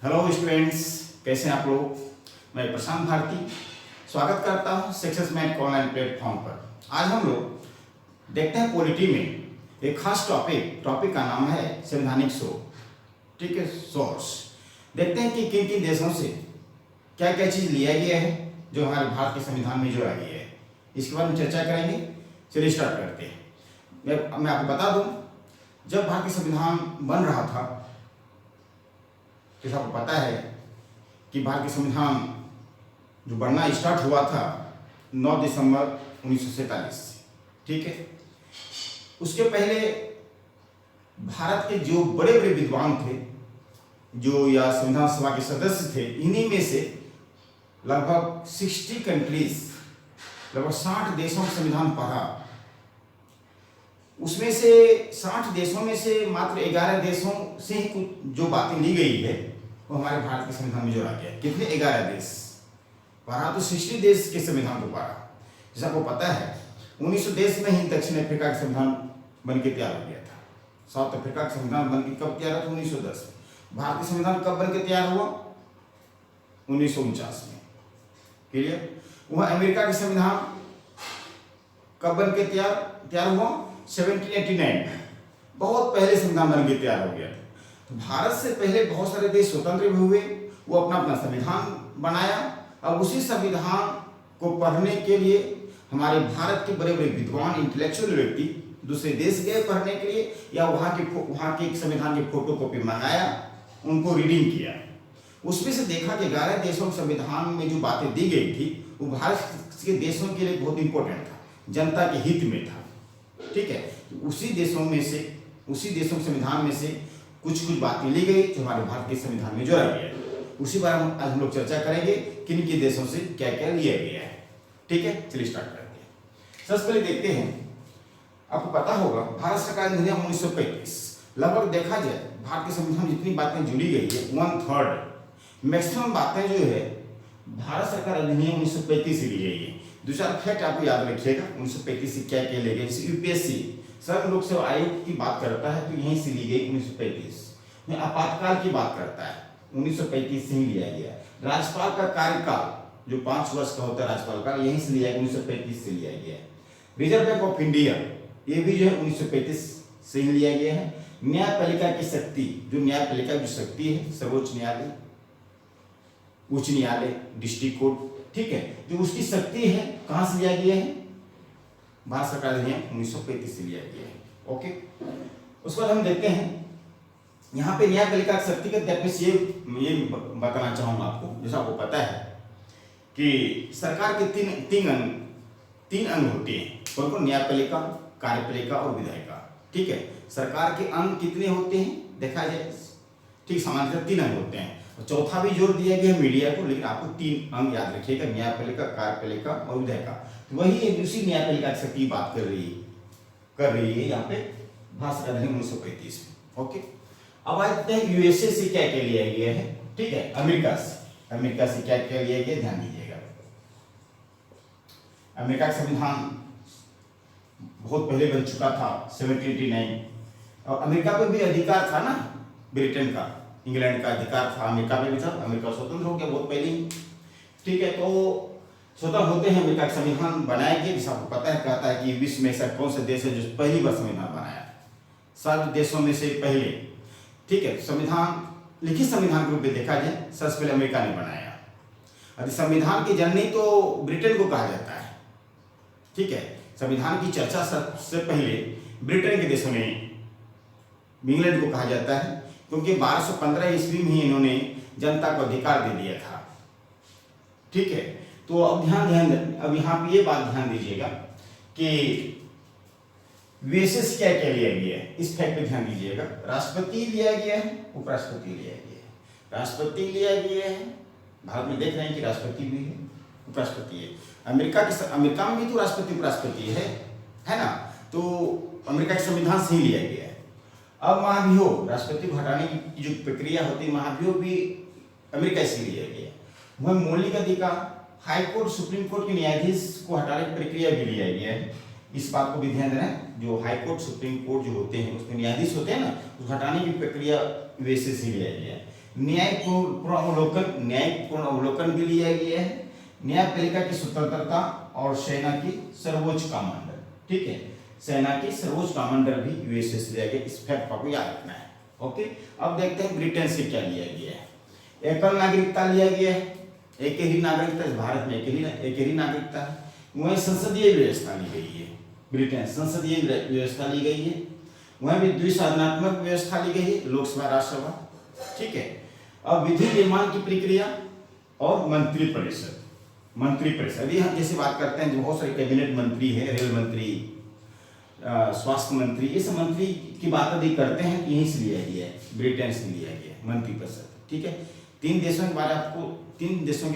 Hello students, कैसे हैं आप लोग। मैं प्रशांत भारती स्वागत करता हूं सक्सेस मैट ऑनलाइन प्लेटफॉर्म पर। आज हम लोग देखते हैं पॉलिटी में एक खास टॉपिक का नाम है संवैधानिक सोच। ठीक है, सोर्स देखते हैं कि किन किन देशों से क्या क्या चीज़ लिया गया है जो हमारे भारत के संविधान में जोड़ा गया है। इसके बारे में चर्चा करेंगे। चलिए स्टार्ट करते हैं। मैं आपको बता दूं, जब भारत का संविधान बन रहा था, जैसा आपको पता है कि भारत का संविधान जो बनना स्टार्ट हुआ था 9 दिसंबर 1947 से। ठीक है, उसके पहले भारत के जो बड़े बड़े विद्वान थे, जो या संविधान सभा के सदस्य थे, इन्हीं में से लगभग 60 कंट्रीज, लगभग 60 देशों का संविधान पढ़ा। उसमें से 60 देशों में से मात्र 11 देशों से ही कुछ जो बातें ली गई है वो हमारे भारत के संविधान में जोड़ा गया है। कितने? 11 देश पढ़ा, तो 60 देश के संविधान को पढ़ा। जैसा आपको पता है 1910 में ही दक्षिण अफ्रीका का संविधान बन के तैयार हो गया था। साउथ अफ्रीका का संविधान बन के कब तैयार हुआ? 1910 में। भारत का संविधान कब बन के तैयार हुआ? 1949 में। क्लियर? वह अमेरिका का संविधान कब बन के तैयार हुआ? 1789 में। बहुत पहले संविधान बन के तैयार हो गया था। तो भारत से पहले बहुत सारे देश स्वतंत्र भी हुए, वो अपना अपना संविधान बनाया। अब उसी संविधान को पढ़ने के लिए हमारे भारत के बड़े बड़े विद्वान, इंटेलेक्चुअल व्यक्ति दूसरे देश गए पढ़ने के लिए, या वहाँ के संविधान की फोटो कॉपी मंगाया, उनको रीडिंग किया। उसमें से देखा कि 11 देशों के संविधान में जो बातें दी गई थी वो भारत के देशों के लिए बहुत इंपॉर्टेंट था, जनता के हित में था। ठीक है, तो उसी देशों के संविधान में से कुछ बातें ली गई जो हमारे भारत के संविधान में जोड़ा गया है। उसी बारे में आज हम लोग चर्चा करेंगे, किन किन देशों से क्या क्या लिया गया है। ठीक है, चलिए स्टार्ट करते हैं। सबसे पहले देखते हैं, आपको पता होगा भारत सरकार अधिनियम 1935, लगभग देखा जाए भारत के संविधान में जितनी बातें जुड़ी गई है 1/3 मैक्सिमम बातें जो है भारत सरकार अधिनियम 1935 से ली गई है। दो चार फैक्ट आपको याद रखिएगा 1935 से क्या क्या ले गए। जैसे यूपीएससी सर्व लोक सेवा आयोग की बात करता है तो यहीं से ली गई 1935 में। आपातकाल की बात करता है 1935 से ही लिया गया। राज्यपाल का कार्यकाल जो 5 वर्ष का होता है राज्यपाल का, यहीं से लिया गया, 1935 से लिया गया। रिजर्व बैंक ऑफ इंडिया ये भी जो है 1935 से ही लिया गया है। न्यायपालिका की शक्ति, जो न्यायपालिका की शक्ति है, सर्वोच्च न्यायालय, उच्च न्यायालय, डिस्ट्रिक्ट कोर्ट, ठीक है, जो उसकी शक्ति है कहां से लिया गया है? भारत सरकार अधिनियम 1935 से लिया गया है। ओके, उसके बाद हम देखते हैं यहाँ पे न्यायपालिका की शक्ति का ये बताना चाहूंगा आपको। जैसा आपको पता है कि सरकार के तीन अंग होते हैं। कौन कौन? न्यायपालिका, कार्यपालिका और विधायिका। ठीक है, सरकार के अंग कितने होते हैं देखा जाए? ठीक, सामान्यतः 3 अंग होते हैं। चौथा भी जोड़ दिया गया मीडिया को, लेकिन आपको 3 अंग याद रखिएगा, न्यायपालिका, कार्यपालिका और विधायिका। तो वही एक दूसरी न्यायपालिका की शक्ति बात कर रही है यहाँ पे भारत सरकार अधिनियम 1935 में। ओके, अब आते हैं यूएसए से क्या क्या लिया गया है। ठीक है, अमेरिका से क्या क्या लिया गया, ध्यान दीजिएगा। अमेरिका का संविधान बहुत पहले बन चुका था 1789, और अमेरिका पर भी अधिकार था ना, ब्रिटेन का, इंग्लैंड का अधिकार था, अमेरिका में भी था। अमेरिका स्वतंत्र हो गया बहुत पहले ही। ठीक है, तो स्वतंत्र होते हैं अमेरिका का संविधान बनाया गया। जैसा आपको पता है, कहता है कि विश्व में ऐसा कौन सा देश है जो पहली बार संविधान बनाया? 7 देशों में से पहले। ठीक है, संविधान, लिखित संविधान के रूप में देखा जाए सबसे पहले अमेरिका ने बनाया। और संविधान की जननी तो ब्रिटेन को कहा जाता है। ठीक है, संविधान की चर्चा सबसे पहले ब्रिटेन के देशों ने, इंग्लैंड को कहा जाता है, क्योंकि 1215 ईस्वी में ही इन्होंने जनता को अधिकार दे दिया था। ठीक है, तो अब अब यहाँ पे ये बात ध्यान दीजिएगा कि यूएसए से क्या क्या लिया गया है, इस फैक्ट पे ध्यान दीजिएगा। राष्ट्रपति लिया गया है, उपराष्ट्रपति लिया गया है। राष्ट्रपति लिया गया है, भारत में देख रहे हैं कि राष्ट्रपति भी है, उपराष्ट्रपति है। अमेरिका में भी तो राष्ट्रपति उपराष्ट्रपति है ना, तो अमेरिका के संविधान से ही लिया गया है। अब महाभियोग, राष्ट्रपति को हटाने की जो प्रक्रिया होती है, महाभियोग भी अमेरिका से लिया गया है। वह मौलिक अधिकार, हाई कोर्ट, सुप्रीम कोर्ट के न्यायाधीश को हटाने की प्रक्रिया भी लिया गया है। इस बात को भी ध्यान देना है, जो हाई कोर्ट, सुप्रीम कोर्ट जो होते हैं उसमें न्यायाधीश होते हैं ना, उस हटाने की प्रक्रिया यूएसए से लिया गया है। न्यायपूर्ण अवलोकन भी लिया गया है, न्यायपालिका की स्वतंत्रता और सेना की सर्वोच्च कमांडर, ठीक है, सेना की सर्वोच्च कमांडर भी यूएसए से लिया गया। इस फैक्ट को याद रखना है। ओके, अब देखते हैं ब्रिटेन से क्या लिया गया है। एकल नागरिकता लिया गया है, एक ही नागरिकता, भारत में एक ही नागरिकता है। वहीं संसदीय व्यवस्था ली गई है, ब्रिटेन संसदीय व्यवस्था ली गई है। वहीं भी द्विसदनात्मक व्यवस्था ली गई है, लोकसभा राज्यसभा, ठीक है। अब विधि निर्माण की प्रक्रिया और मंत्रिपरिषद अभी हम जैसे बात करते हैं, जो बहुत सारे कैबिनेट मंत्री है, रेल मंत्री, स्वास्थ्य मंत्री, ये सब मंत्री की बात अभी करते हैं, यहीं से लिया गया है, ब्रिटेन से लिया गया है मंत्रिपरिषद, ठीक है। तीन देशों के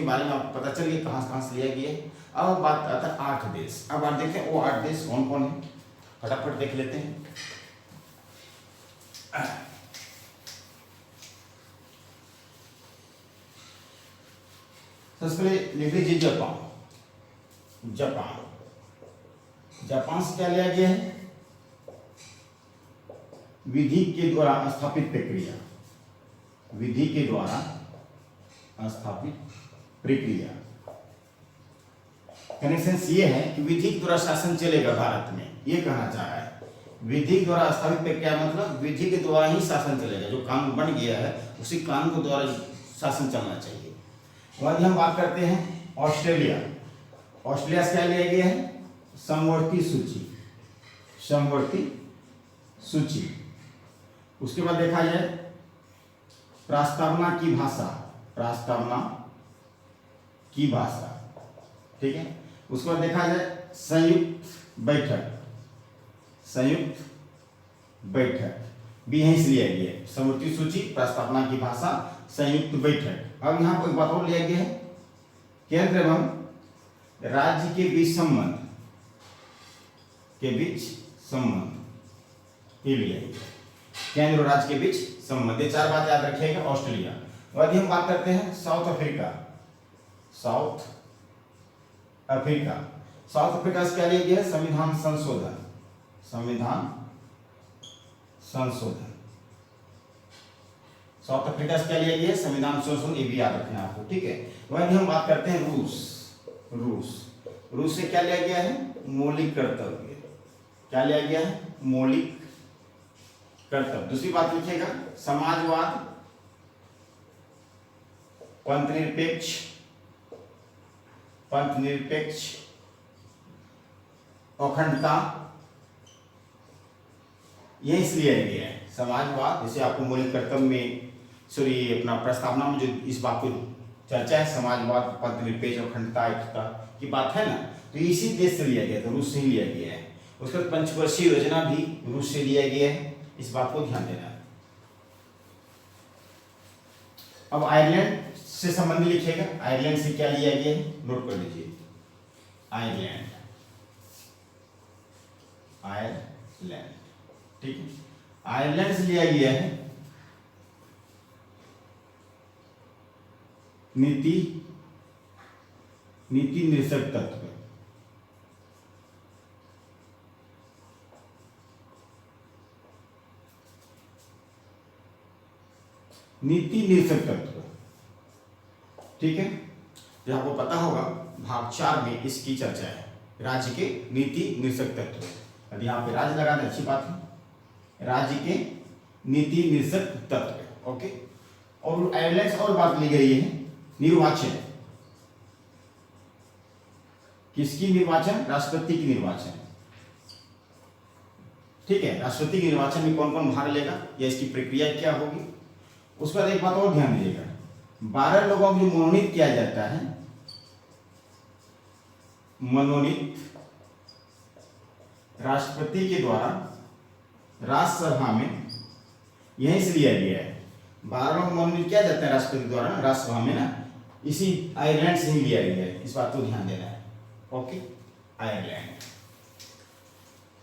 बारे में आपको पता चल गया कहाँ से लिया गया है। अब बात आता है 8 देश। अब आप देखें वो 8 देश कौन कौन है, फटाफट देख लेते हैं। सबसे पहले लिख लीजिए जापान से क्या लिया गया है, विधि के द्वारा स्थापित प्रक्रिया, कनेक्शन ये है कि विधि के द्वारा शासन चलेगा भारत में, ये कहना चाह रहा है। विधि द्वारा स्थापित प्रक्रिया मतलब विधि के द्वारा ही शासन चलेगा, जो कानून बन गया है उसी कानून के द्वारा शासन चलना चाहिए। वहीं हम बात करते हैं ऑस्ट्रेलिया से क्या लिया गया है, समवर्ती सूची। उसके बाद देखा जाए प्रस्तावना की भाषा, ठीक है। उसके बाद देखा जाए संयुक्त बैठक भी यहीं से लिया गया है, समवर्ती सूची, प्रस्तावना की भाषा, संयुक्त बैठक। अब यहाँ पर एक बात और लिया गया है, केंद्र एवं राज्य के बीच संबंध ये लिया गया, केंद्र और राज्य के बीच संबंध। ये 4 बात याद रखिएगा। ऑस्ट्रेलिया। वही हम बात करते हैं साउथ अफ्रीका से क्या लिया गया है, संविधान संशोधन। साउथ अफ्रीका से क्या लिया गया है, संविधान संशोधन, ये भी याद रखना है आपको, ठीक है। वही हम बात करते हैं रूस से क्या लिया गया है, मौलिक कर्तव्य। क्या लिया गया है, मौलिक कर्तव्य। दूसरी बात लिखिएगा समाजवाद, पंथनिरपेक्ष, अखंडता, ये इसलिए गया है समाजवाद। जैसे आपको मौलिक कर्तव्य में अपना प्रस्तावना में जो इस बात को चर्चा है, समाजवाद, पंथनिरपेक्ष, अखंडता, एकता की बात है ना, तो इसी देश से लिया गया था, रूस से ही लिया गया है। उसके बाद पंचवर्षीय योजना भी रूस से लिया गया है, इस बात को ध्यान देना है। अब आयरलैंड से संबंधित लिखिएगा, आयरलैंड से क्या लिया गया है, नोट कर लीजिए। आयरलैंड, ठीक है। आयरलैंड से लिया गया है नीति निरसक तत्व। ठीक है, जो आपको पता होगा भाग 4 में इसकी चर्चा है, राज्य के नीति निरसक तत्व। यदि यहाँ पे राज्य लगा दें अच्छी बात है, राज्य के नीति निरसक तत्व। ओके, और आयरलैंड से और बात ली गई है निर्वाचन। किसकी निर्वाचन, राष्ट्रपति की निर्वाचन। ठीक है, राष्ट्रपति के निर्वाचन में कौन कौन भाग लेगा या इसकी प्रक्रिया क्या होगी। उस पर एक बात और ध्यान दीजिएगा, 12 लोगों को जो मनोनीत किया जाता है, मनोनीत राष्ट्रपति के द्वारा राज्यसभा में, यहीं से लिया गया है। 12 लोग मनोनीत किया जाता है राष्ट्रपति द्वारा राज्यसभा में ना, इसी आयरलैंड से ही लिया गया है, इस बात को ध्यान देना है। Okay, Ireland.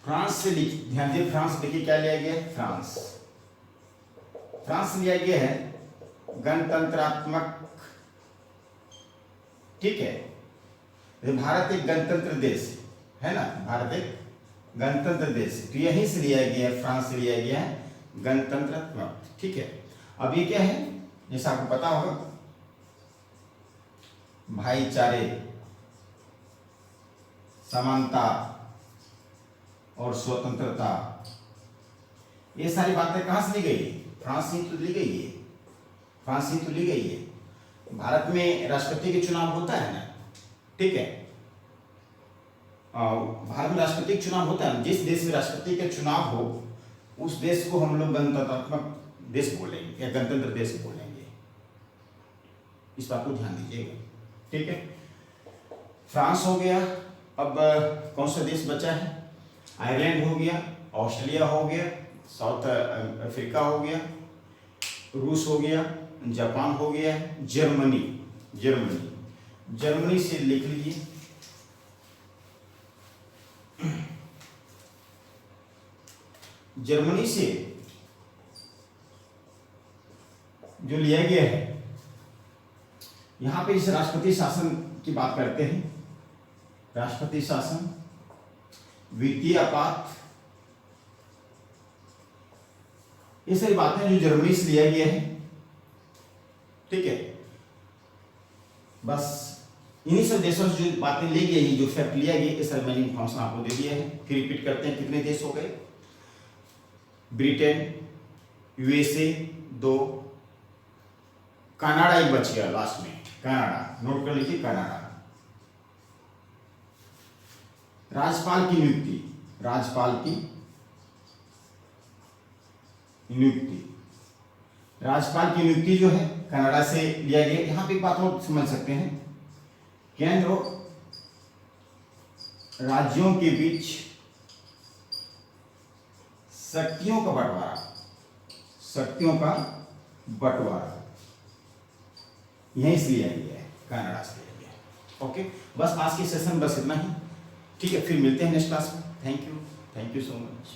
फ्रांस से ध्यान दिए, फ्रांस देखिए क्या लिया गया है, फ्रांस लिया गया है गणतंत्रात्मक। ठीक है, भारत एक गणतंत्र देश है ना, भारत एक गणतंत्र देश, तो यहीं से लिया गया है, फ्रांस से लिया गया है गणतंत्रात्मक। ठीक है, अब ये क्या है, जैसा आपको पता होगा, भाईचारे, समानता और स्वतंत्रता, ये सारी बातें कहाँ से ली गई? फ्रांस से तो ली गई है, फ्रांस से तो ली गई है। भारत में राष्ट्रपति के चुनाव होता है ना, ठीक है, भारत में राष्ट्रपति का चुनाव होता है। जिस देश में राष्ट्रपति का चुनाव हो उस देश को हम लोग गणतंत्रात्मक देश बोलेंगे या गणतंत्र देश बोलेंगे। इस बात को ध्यान दीजिएगा, ठीक है। फ्रांस हो गया, अब कौन सा देश बचा है? आयरलैंड हो गया, ऑस्ट्रेलिया हो गया, साउथ अफ्रीका हो गया, रूस हो गया, जापान हो गया, जर्मनी। जर्मनी, जर्मनी से लिख लीजिए, जर्मनी से जो लिया गया है, यहां पे इस राष्ट्रपति शासन की बात करते हैं। राष्ट्रपति शासन, वित्तीय आपात, ये सारी बातें जो जर्मनी से लिया गया है, ठीक है। बस इन्हीं सब देशों से जो बातें ली गई, जो फैक्ट लिया गया, ये सारे मैंने इन्फॉर्मेशन आपको दे दिया है। फिर रिपीट करते हैं, कितने देश हो गए? ब्रिटेन, यूएसए 2, कनाडा एक बच गया लास्ट में, कनाडा, नोट कर लीजिए, कनाडा। राज्यपाल की नियुक्ति, राज्यपाल की नियुक्ति, राज्यपाल की नियुक्ति जो है कनाडा से लिया गया। यहां पे एक बात और समझ सकते हैं, केंद्र और राज्यों के बीच शक्तियों का बंटवारा, शक्तियों का बंटवारा यहीं से लिया गया है, कनाडा से लिया गया है। ओके, बस आज की सेशन बस इतना ही, ठीक है। फिर मिलते हैं नेक्स्ट क्लास में। Thank you so much.